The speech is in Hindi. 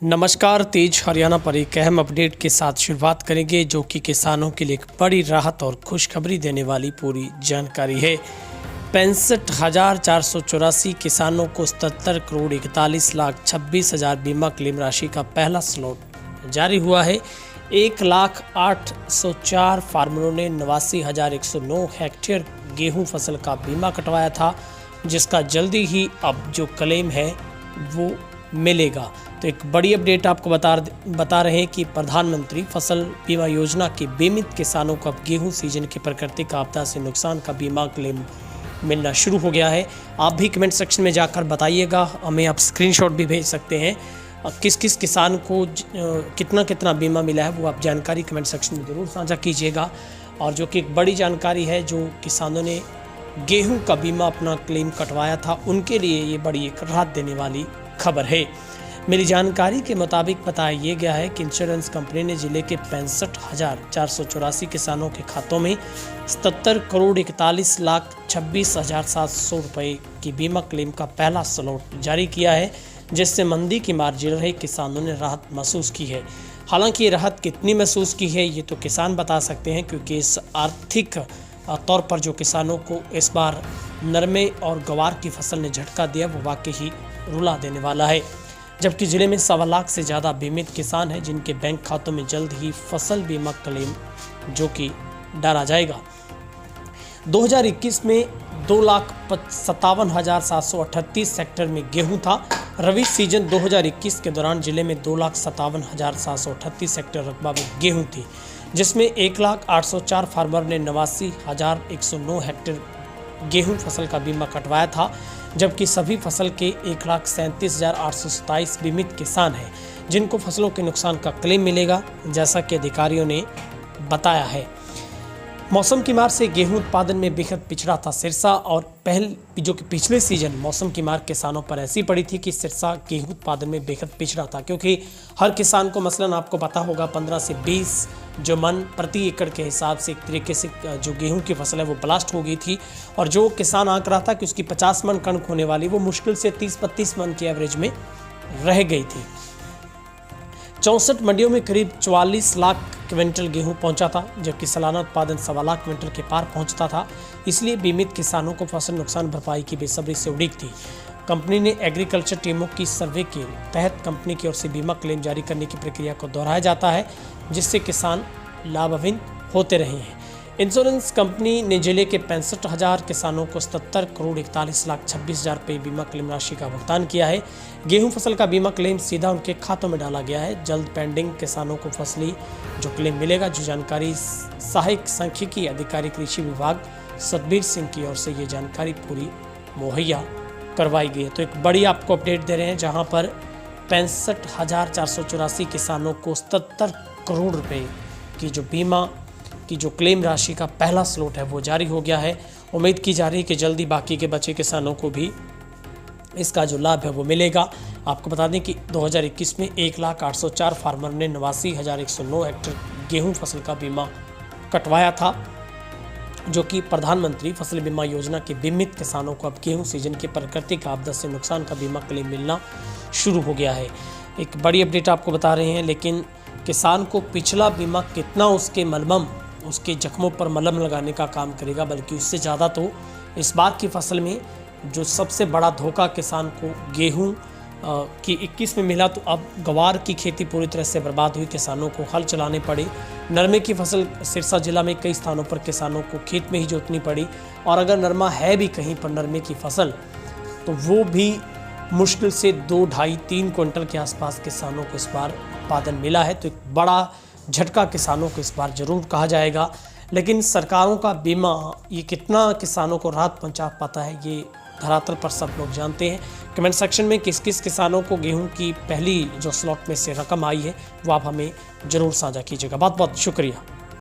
नमस्कार, तेज हरियाणा पर एक अहम अपडेट के साथ शुरुआत करेंगे जो कि किसानों के लिए एक बड़ी राहत और खुशखबरी देने वाली पूरी जानकारी है। 65,484 किसानों को 77,41,26,000 बीमा क्लेम राशि का पहला स्लॉट जारी हुआ है। 1,08,04 फार्मरों ने 89,109 हेक्टेयर गेहूं फसल का बीमा कटवाया था, जिसका जल्दी ही अब जो क्लेम है वो मिलेगा। तो एक बड़ी अपडेट आपको बता रहे हैं कि प्रधानमंत्री फसल बीमा योजना के बीमित किसानों को अब गेहूं सीजन की प्राकृतिक आपदा से नुकसान का बीमा क्लेम मिलना शुरू हो गया है। आप भी कमेंट सेक्शन में जाकर बताइएगा, हमें आप स्क्रीनशॉट भी भेज सकते हैं। किस किस किसान को कितना कितना बीमा मिला है वो आप जानकारी कमेंट सेक्शन में ज़रूर साझा कीजिएगा। और जो कि एक बड़ी जानकारी है, जो किसानों ने गेहूँ का बीमा अपना क्लेम कटवाया था उनके लिए ये बड़ी एक राहत देने वाली खबर है। मेरी जानकारी के मुताबिक बताया गया है कि इंश्योरेंस कंपनी ने जिले के 65,484 किसानों के खातों में 77,41,26,700 रुपये की बीमा क्लेम का पहला स्लॉट जारी किया है, जिससे मंदी की मार झेल रहे किसानों ने राहत महसूस की है। हालांकि ये राहत कितनी महसूस की है ये तो किसान बता सकते हैं, क्योंकि इस आर्थिक तौर पर जो किसानों को इस बार नरमे और गवार की फसल ने झटका दिया वो वाकई ही रुला देने वाला है। जबकि जिले में 1.25 लाख से ज़्यादा बीमित किसान हैं, जिनके बैंक खातों में जल्द ही फसल बीमा क्लेम जो कि डाला जाएगा। 2021 में 2,57,738 हेक्टेयर में गेहूं था। रबी सीजन 2021 के दौरान जिले में 2,57,738 हेक्टेयर रकबा में गेहूं थी, जिसमें 1,08,04 फार्मर ने 89,109 हेक्टेयर गेहूं फसल का बीमा कटवाया था, जबकि सभी फसल के 1,37,827 बीमित किसान हैं, जिनको फसलों के नुकसान का क्लेम मिलेगा, जैसा कि अधिकारियों ने बताया है। मौसम की मार से गेहूं उत्पादन में बेहद पिछड़ा था सिरसा, और जो कि पिछले सीजन मौसम की मार किसानों पर ऐसी पड़ी थी कि सिरसा गेहूं उत्पादन में बेहद पिछड़ा था, क्योंकि हर किसान को मसलन आपको पता होगा 15 से 20 जो मन प्रति एकड़ के हिसाब से एक तरीके से जो गेहूं की फसल है वो ब्लास्ट हो गई थी। और जो किसान आंक रहा था कि उसकी 50 मन कणक होने वाली, वो मुश्किल से 30-32 मन की एवरेज में रह गई थी। 64 मंडियों में करीब 44 लाख क्विंटल गेहूं पहुंचा था, जबकि सालाना उत्पादन 1.25 लाख क्विंटल के पार पहुंचता था। इसलिए बीमित किसानों को फसल नुकसान भरपाई की बेसब्री से उड़ीक थी। कंपनी ने एग्रीकल्चर टीमों की सर्वे के तहत कंपनी की ओर से बीमा क्लेम जारी करने की प्रक्रिया को दोहराया जाता है, जिससे किसान लाभान्वित होते रहे हैं। इंश्योरेंस कंपनी ने जिले के 65,000 किसानों को 77,41,26,000 रुपये बीमा क्लेम राशि का भुगतान किया है। गेहूं फसल का बीमा क्लेम सीधा उनके खातों में डाला गया है। जल्द पेंडिंग किसानों को फसली जो क्लेम मिलेगा, जो जानकारी सहायक सांख्यिकी अधिकारी कृषि विभाग सतबीर सिंह की ओर से ये जानकारी पूरी मुहैया करवाई गई है। तो एक बड़ी आपको अपडेट दे रहे हैं, जहां पर 65,484 किसानों को 77 करोड़ रुपए की जो बीमा की जो क्लेम राशि का पहला स्लॉट है वो जारी हो गया है। उम्मीद की जा रही है कि जल्दी बाकी के बचे किसानों को भी इसका जो लाभ है वो मिलेगा। आपको बता दें कि 2021 में 1,08,04 फार्मर ने 89,109 हेक्टेयर गेहूं फसल का बीमा कटवाया था, जो कि प्रधानमंत्री फसल बीमा योजना के बीमित किसानों को अब गेहूं सीजन की प्राकृतिक आपदा से नुकसान का बीमा क्लेम मिलना शुरू हो गया है। एक बड़ी अपडेट आपको बता रहे हैं, लेकिन किसान को पिछला बीमा कितना उसके जख्मों पर मलहम लगाने का काम करेगा, बल्कि उससे ज़्यादा तो इस बार की फसल में जो सबसे बड़ा धोखा किसान को गेहूं की 21 में मिला, तो अब गवार की खेती पूरी तरह से बर्बाद हुई। किसानों को हल चलाने पड़े। नरमे की फसल सिरसा जिला में कई स्थानों पर किसानों को खेत में ही जोतनी पड़ी, और अगर नरमा है भी कहीं पर नरमे की फसल, तो वो भी मुश्किल से 2, 2.5, 3 क्विंटल के आसपास किसानों को इस बार उत्पादन मिला है। तो एक बड़ा झटका किसानों को इस बार जरूर कहा जाएगा। लेकिन सरकारों का बीमा ये कितना किसानों को राहत पहुंचा पाता है, ये धरातल पर सब लोग जानते हैं। कमेंट सेक्शन में किस किस किसानों को गेहूं की पहली जो स्लॉट में से रकम आई है वो आप हमें ज़रूर साझा कीजिएगा। बहुत बहुत शुक्रिया।